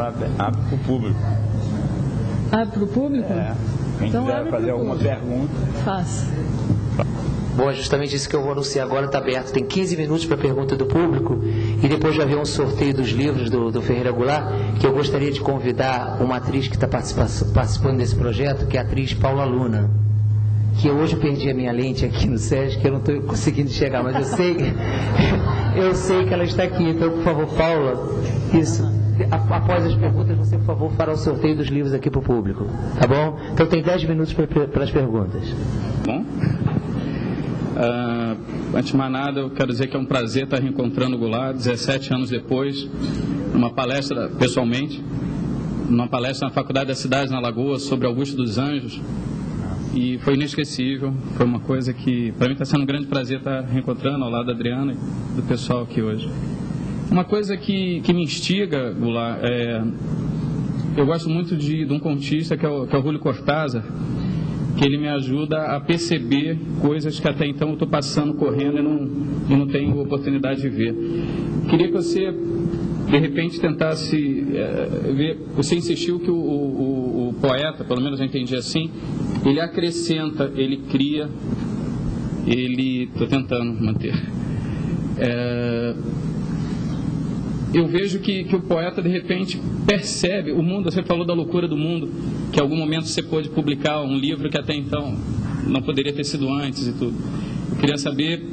agora abre para o público. Abre para o público? É. Quem então quiser fazer alguma pergunta. Faça. Bom, é justamente isso que eu vou anunciar agora, está aberto. Tem 15 minutos para pergunta do público e depois já haver um sorteio dos livros do Ferreira Goulart, que eu gostaria de convidar uma atriz que está participando desse projeto, que é a atriz Paula Luna, que eu hoje perdi a minha lente aqui no SESC, que eu não estou conseguindo chegar, mas eu sei que ela está aqui. Então, por favor, Paula, isso. Após as perguntas, você, por favor, fará o sorteio dos livros aqui para o público, tá bom? Então tem 10 minutos para as perguntas. Bom, antes de mais nada, eu quero dizer que é um prazer estar reencontrando o Goulart 17 anos depois, numa palestra, pessoalmente, numa palestra na Faculdade da Cidade, na Lagoa, sobre Augusto dos Anjos, e foi inesquecível, foi uma coisa que, para mim, está sendo um grande prazer estar reencontrando ao lado da Adriana e do pessoal aqui hoje. Uma coisa que me instiga, Goulart, eu gosto muito de um contista que é o Julio Cortázar, que ele me ajuda a perceber coisas que até então eu estou passando correndo e não tenho oportunidade de ver. Queria que você, de repente, tentasse ver. Você insistiu que o poeta, pelo menos eu entendi assim, ele acrescenta, ele cria, estou tentando manter. Eu vejo que o poeta, de repente, percebe o mundo. Você falou da loucura do mundo, que em algum momento você pôde publicar um livro que até então não poderia ter sido antes e tudo. Eu queria saber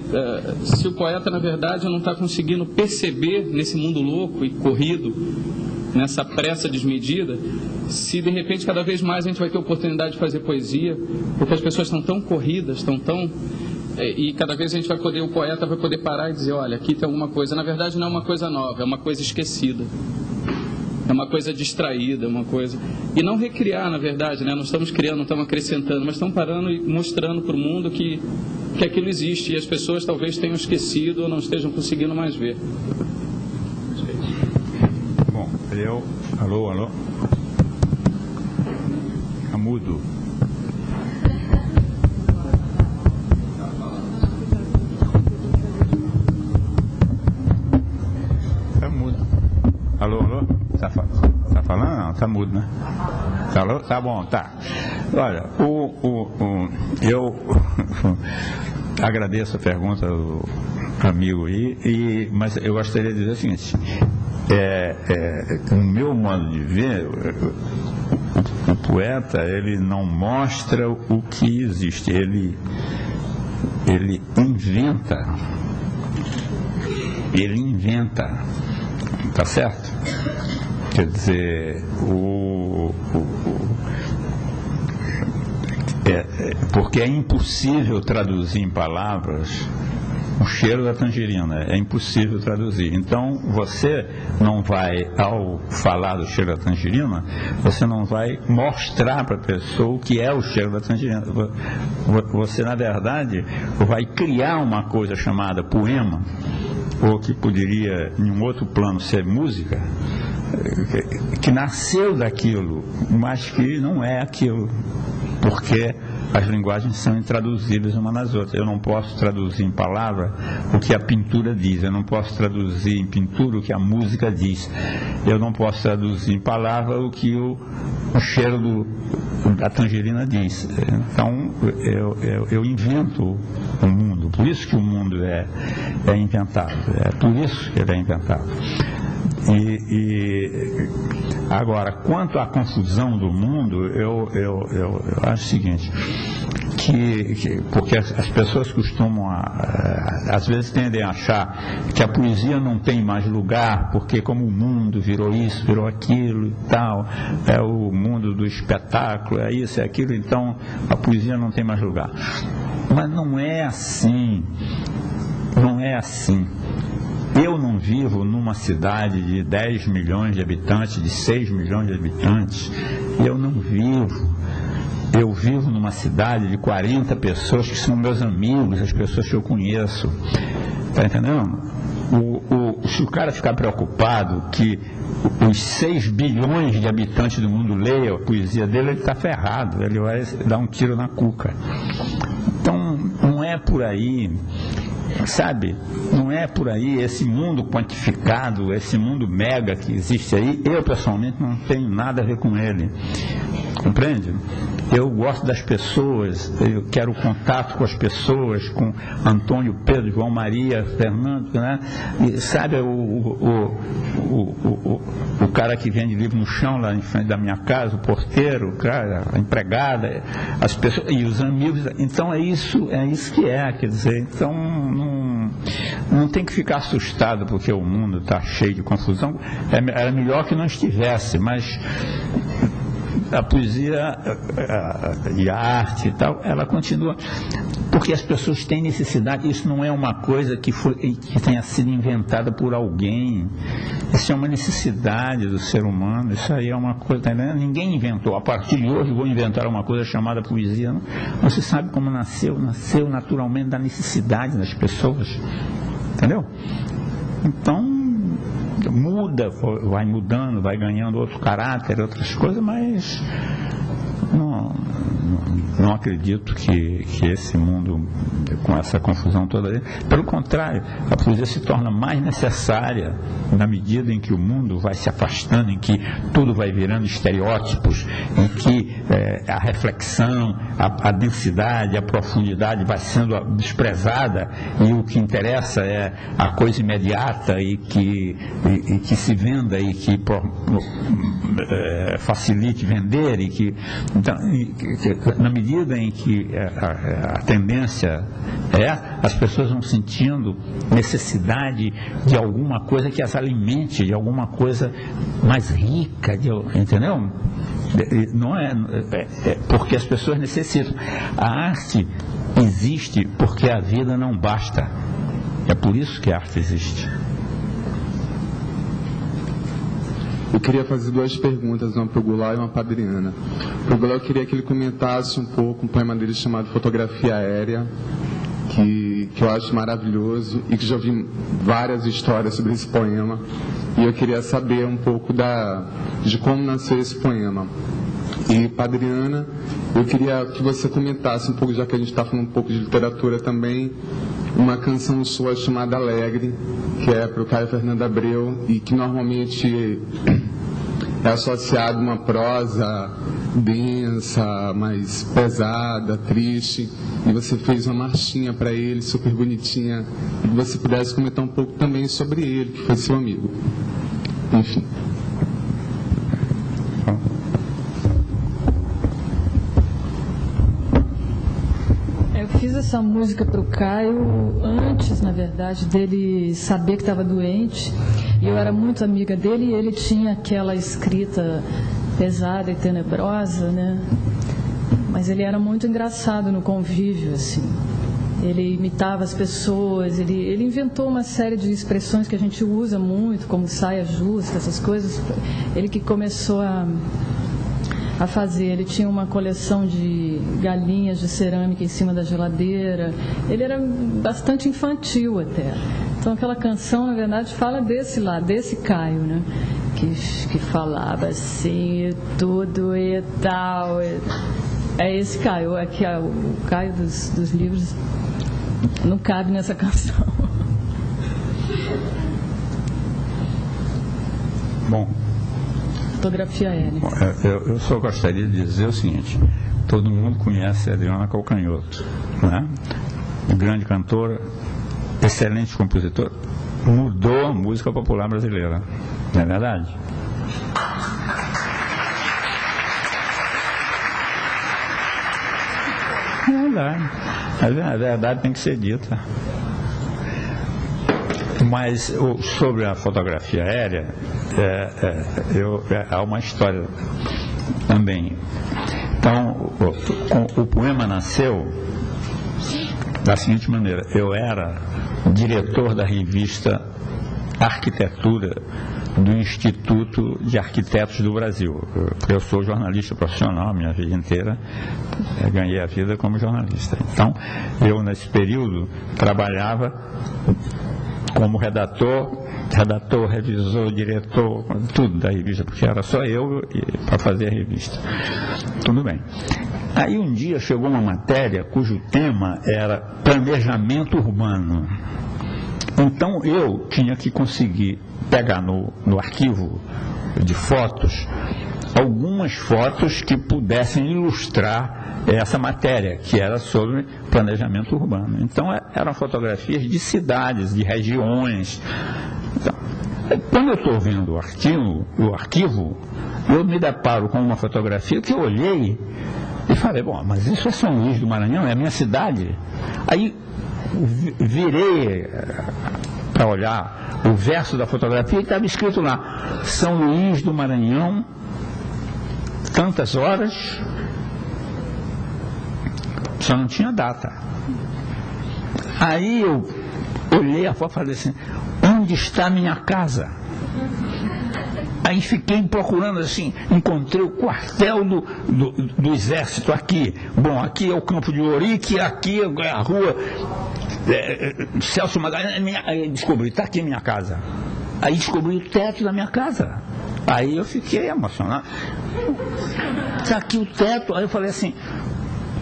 se o poeta, na verdade, não está conseguindo perceber nesse mundo louco e corrido, nessa pressa desmedida, se de repente cada vez mais a gente vai ter oportunidade de fazer poesia, porque as pessoas estão tão corridas, estão tão... E cada vez a gente o poeta vai poder parar e dizer, olha, aqui tem alguma coisa. Na verdade não é uma coisa nova, é uma coisa esquecida. É uma coisa distraída, uma coisa... E não recriar, na verdade, né? Não estamos criando, não estamos acrescentando, mas estamos parando e mostrando para o mundo que aquilo existe. E as pessoas talvez tenham esquecido ou não estejam conseguindo mais ver. Bom, Alô? Tá mudo. Alô? Tá falando? Não, tá mudo, né? Alô? Tá bom, tá. Olha, eu agradeço a pergunta do amigo aí, mas eu gostaria de dizer o seguinte, o meu modo de ver, o poeta, ele não mostra o que existe, ele inventa, tá certo? Quer dizer, porque é impossível traduzir em palavras o cheiro da tangerina, é impossível traduzir. Então, você não vai, ao falar do cheiro da tangerina, você não vai mostrar para a pessoa o que é o cheiro da tangerina. Você, na verdade, vai criar uma coisa chamada poema, ou que poderia, em um outro plano, ser música, que nasceu daquilo, mas que não é aquilo, porque as linguagens são intraduzíveis uma nas outras. Eu não posso traduzir em palavra o que a pintura diz, eu não posso traduzir em pintura o que a música diz, eu não posso traduzir em palavra o que o cheiro da tangerina diz. Então, eu invento o mundo, por isso que o mundo é inventado, é por isso que ele é inventado. Agora, quanto à confusão do mundo, eu acho o seguinte, porque as pessoas costumam, às vezes tendem a achar que a poesia não tem mais lugar, porque como o mundo virou isso, virou aquilo e tal, é o mundo do espetáculo, é isso, é aquilo, então a poesia não tem mais lugar. Mas não é assim, não é assim. Eu não vivo numa cidade de 10 milhões de habitantes, de 6 milhões de habitantes. Eu não vivo. Eu vivo numa cidade de 40 pessoas que são meus amigos, as pessoas que eu conheço. Está entendendo? Se o cara ficar preocupado que os 6 bilhões de habitantes do mundo leiam a poesia dele, ele está ferrado. Ele vai dar um tiro na cuca. Então, não é por aí. sabe, não é por aí. Esse mundo quantificado, esse mundo mega que existe aí, eu pessoalmente não tenho nada a ver com ele, compreende? Eu gosto das pessoas, eu quero contato com as pessoas, com Antônio, Pedro, João Maria, Fernando, né? E, sabe, o cara que vende livro no chão lá em frente da minha casa, o porteiro, cara, a empregada, as pessoas e os amigos. Então é isso que é, quer dizer, então não tem que ficar assustado porque o mundo está cheio de confusão. Era melhor que não estivesse, mas a poesia e a arte e tal, ela continua, porque as pessoas têm necessidade. Isso não é uma coisa que tenha sido inventada por alguém, isso é uma necessidade do ser humano, isso aí é uma coisa, né? Ninguém inventou, a partir de hoje vou inventar uma coisa chamada poesia, não? Você sabe como nasceu naturalmente da necessidade das pessoas, entendeu? Então muda, vai mudando, vai ganhando outro caráter, outras coisas, mas não acredito que esse mundo, com essa confusão toda, pelo contrário, a poesia se torna mais necessária na medida em que o mundo vai se afastando, em que tudo vai virando estereótipos, em que a reflexão, a densidade, a profundidade vai sendo desprezada e o que interessa é a coisa imediata e que se venda e que facilite vender, e que então, na medida em que a tendência as pessoas vão sentindo necessidade de alguma coisa que as alimente, de alguma coisa mais rica, entendeu? Não porque as pessoas necessitam. A arte existe porque a vida não basta. É por isso que a arte existe. Eu queria fazer duas perguntas, uma para o Goulart e uma para a Adriana. Para o Goulart, eu queria que ele comentasse um pouco um poema dele chamado Fotografia Aérea, que eu acho maravilhoso e que já ouvi várias histórias sobre esse poema. E eu queria saber um pouco de como nasceu esse poema. E para a Adriana, eu queria que você comentasse um pouco, já que a gente está falando um pouco de literatura também, uma canção sua chamada Alegre, que é para o Caio Fernando Abreu e que normalmente é associado a uma prosa densa, mais pesada, triste, e você fez uma marchinha para ele, super bonitinha, e que você pudesse comentar um pouco também sobre ele, que foi seu amigo. Enfim. Fiz essa música para o Caio antes, na verdade, dele saber que estava doente. E eu era muito amiga dele e ele tinha aquela escrita pesada e tenebrosa, né? Mas ele era muito engraçado no convívio, assim. Ele imitava as pessoas, ele inventou uma série de expressões que a gente usa muito, como saia justa, essas coisas. Ele que começou a fazer. Ele tinha uma coleção de galinhas de cerâmica em cima da geladeira. Ele era bastante infantil até. Então aquela canção, na verdade, fala desse lado, desse Caio, né? Que falava assim, tudo e tal. É esse Caio. Aqui, o Caio dos livros não cabe nessa canção. Bom, Fotografia aérea. Eu só gostaria de dizer o seguinte: todo mundo conhece a Adriana Calcanhoto, né? Grande cantora, excelente compositora, mudou a música popular brasileira, não é verdade? É verdade. A verdade tem que ser dita. Mas sobre a fotografia aérea, há uma história também. Então, o poema nasceu da seguinte maneira: eu era diretor da revista Arquitetura do Instituto de Arquitetos do Brasil. Eu sou jornalista profissional, minha vida inteira ganhei a vida como jornalista. Então, eu nesse período trabalhava como redator, revisor, diretor, tudo da revista, porque era só eu para fazer a revista. Tudo bem. Aí um dia chegou uma matéria cujo tema era planejamento urbano. Então eu tinha que conseguir pegar no arquivo de fotos algumas fotos que pudessem ilustrar essa matéria, que era sobre planejamento urbano. Então eram fotografias de cidades, de regiões. Então, quando eu estou vendo o arquivo, eu me deparo com uma fotografia que eu olhei e falei, bom, mas isso é São Luís do Maranhão, é a minha cidade. Aí virei para olhar o verso da fotografia e estava escrito lá, São Luís do Maranhão, tantas horas, só não tinha data. Aí eu olhei a foto e falei assim, onde está a minha casa? Aí fiquei procurando assim, encontrei o quartel do exército aqui. Bom, aqui é o campo de Ourique, aqui é a rua Celso Magalhães. Aí descobri, está aqui a minha casa. Aí descobri o teto da minha casa. Aí eu fiquei emocionado. Está aqui o teto. Aí eu falei assim,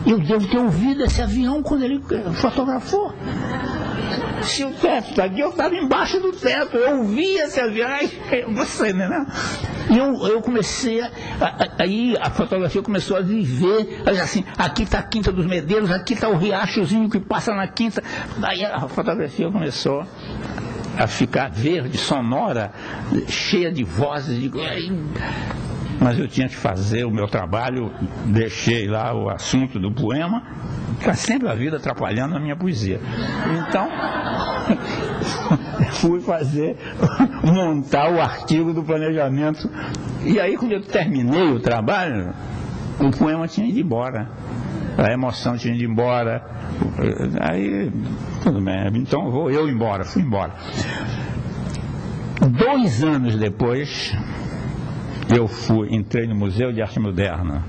eu devo ter ouvido esse avião quando ele fotografou. Se o teto está aqui, eu estava embaixo do teto, eu ouvi esse avião, você, né? E eu comecei, aí a fotografia começou a viver, assim, aqui está a Quinta dos Medeiros, aqui está o riachozinho que passa na Quinta. Aí a fotografia começou a ficar verde, sonora, cheia de vozes, mas eu tinha que fazer o meu trabalho, deixei lá o assunto do poema, está sempre a vida atrapalhando a minha poesia. Então, fui montar o artigo do planejamento. E aí, quando eu terminei o trabalho, o poema tinha ido embora. A emoção tinha ido embora. Aí, tudo bem, então vou eu embora, fui embora. 2 anos depois, eu entrei no Museu de Arte Moderna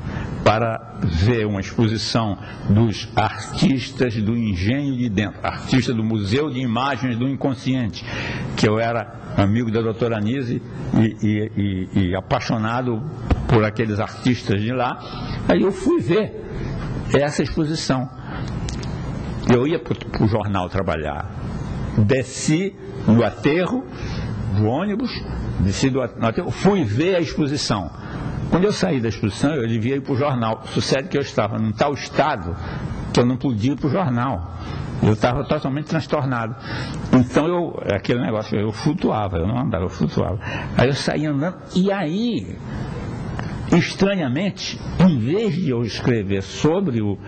para ver uma exposição dos artistas do Engenho de Dentro, artista do Museu de Imagens do Inconsciente, que eu era amigo da doutora Anise e apaixonado por aqueles artistas de lá. Aí eu fui ver essa exposição. Eu ia para o jornal trabalhar, desci no aterro do ônibus, desci do aterro, fui ver a exposição. Quando eu saí da exposição, eu devia ir para o jornal. Sucede que eu estava num tal estado que eu não podia ir para o jornal. Eu estava totalmente transtornado. Então, aquele negócio, eu flutuava, eu não andava, eu flutuava. Aí eu saí andando, e aí, estranhamente, em vez de eu escrever sobre o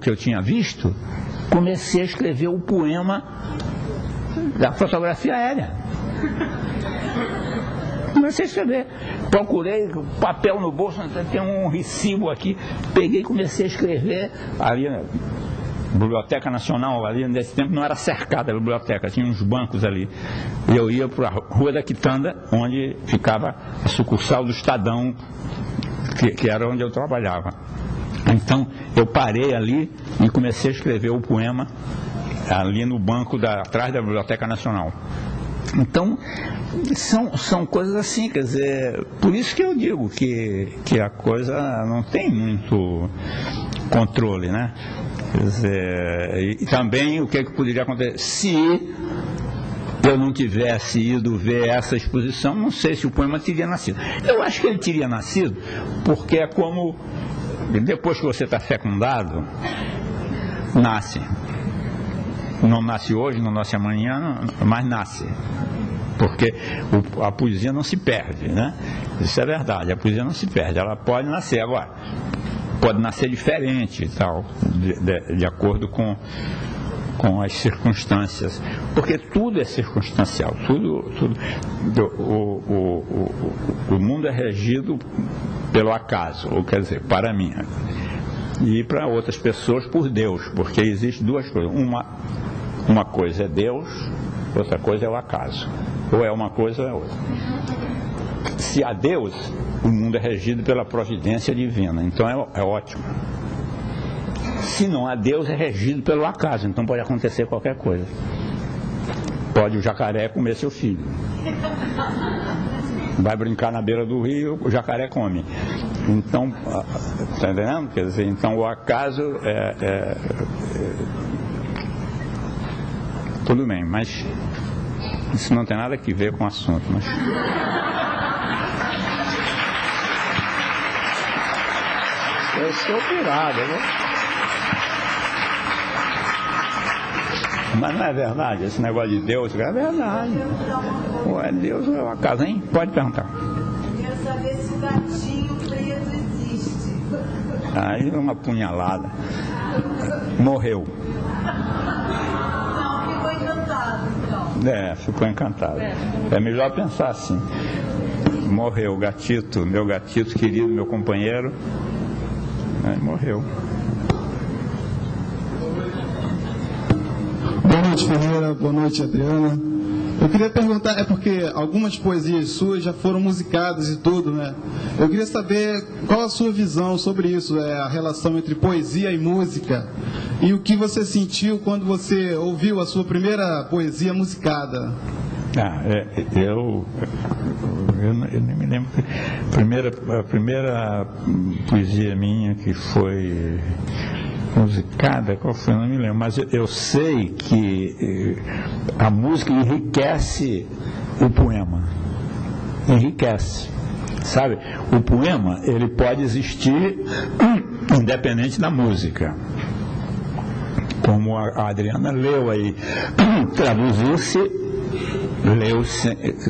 que eu tinha visto, comecei a escrever o poema da fotografia aérea. Comecei a escrever, procurei papel no bolso, tem um recibo aqui, peguei e comecei a escrever. Ali na Biblioteca Nacional, ali nesse tempo não era cercada a biblioteca, tinha uns bancos ali. Eu ia para a Rua da Quitanda, onde ficava a sucursal do Estadão, que era onde eu trabalhava. Então eu parei ali e comecei a escrever o poema ali no banco atrás da Biblioteca Nacional. Então, são coisas assim, quer dizer, por isso que eu digo que a coisa não tem muito controle, né? Quer dizer, e também o que poderia acontecer se eu não tivesse ido ver essa exposição, não sei se o poema teria nascido. Eu acho que ele teria nascido porque é como, depois que você está fecundado, nasce. Não nasce hoje, não nasce amanhã, mas nasce. Porque a poesia não se perde, né? Isso é verdade, a poesia não se perde, ela pode nascer. Agora, pode nascer diferente e tal, de acordo com as circunstâncias. Porque tudo é circunstancial, o mundo é regido pelo acaso, ou quer dizer, para mim. E para outras pessoas por Deus, porque existem 2 coisas. Uma coisa é Deus, outra coisa é o acaso. Ou é uma coisa ou é outra. Se há Deus, o mundo é regido pela providência divina, então é ótimo. Se não há Deus, é regido pelo acaso, então pode acontecer qualquer coisa. Pode o jacaré comer seu filho. vai brincar na beira do rio, o jacaré come. Então, está entendendo? Quer dizer, então o acaso tudo bem, mas isso não tem nada a ver com o assunto. Mas... eu sou pirado, né? Mas não é verdade, esse negócio de Deus é verdade. Ué, Deus é uma casa, hein? Pode perguntar. Quero saber se o gatinho preto existe. Aí uma punhalada. Morreu. Não, ficou encantado, então. Ficou encantado. É melhor pensar assim. Morreu o gatito, meu gatito querido, meu companheiro. Morreu. Boa noite, Ferreira. Boa noite, Adriana. Eu queria perguntar, porque algumas poesias suas já foram musicadas e tudo, né? Eu queria saber qual a sua visão sobre isso, a relação entre poesia e música, e o que você sentiu quando você ouviu a sua primeira poesia musicada. Eu nem me lembro. A primeira poesia minha que foi musicada, qual foi? Eu não me lembro, mas eu sei que a música enriquece o poema. Enriquece. Sabe? O poema, ele pode existir independente da música. Como a Adriana leu aí, traduziu-se,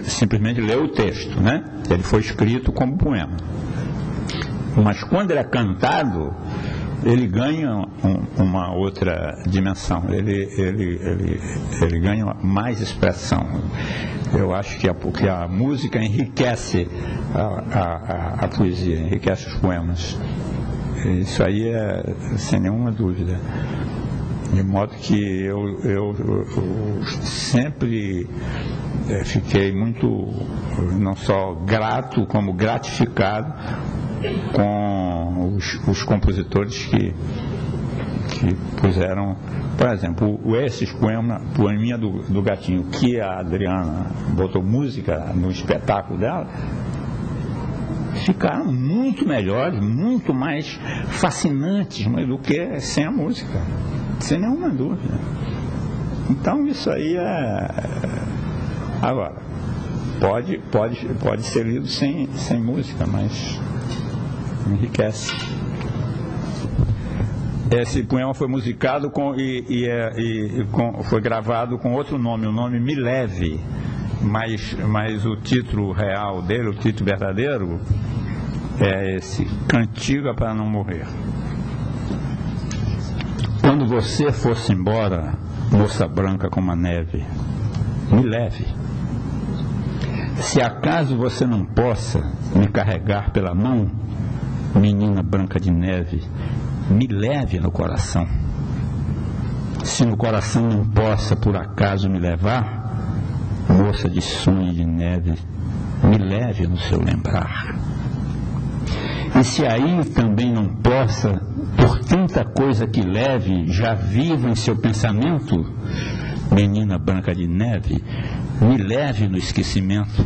simplesmente leu o texto, né? Ele foi escrito como poema. Mas quando ele é cantado, ele ganha uma outra dimensão, ele ganha mais expressão. Eu acho que porque a música enriquece a poesia, enriquece os poemas. Isso aí é sem nenhuma dúvida. De modo que eu sempre fiquei muito, não só grato, como gratificado com os compositores que puseram, por exemplo, esses poeminha do gatinho, que a Adriana botou música no espetáculo dela, ficaram muito melhores, muito mais fascinantes do que sem a música, sem nenhuma dúvida. Então isso aí agora pode ser lido sem música, mas enriquece. Esse poema foi musicado foi gravado com outro nome, o nome Me Leve, mas o título real dele, o título verdadeiro, é esse: Cantiga para não morrer. Quando você fosse embora, moça branca como a neve, me leve. Se acaso você não possa me carregar pela mão, menina branca de neve, me leve no coração. Se no coração não possa por acaso me levar, moça de sonho de neve, me leve no seu lembrar. E se aí também não possa, por tanta coisa que leve, já viva em seu pensamento, menina branca de neve, me leve no esquecimento.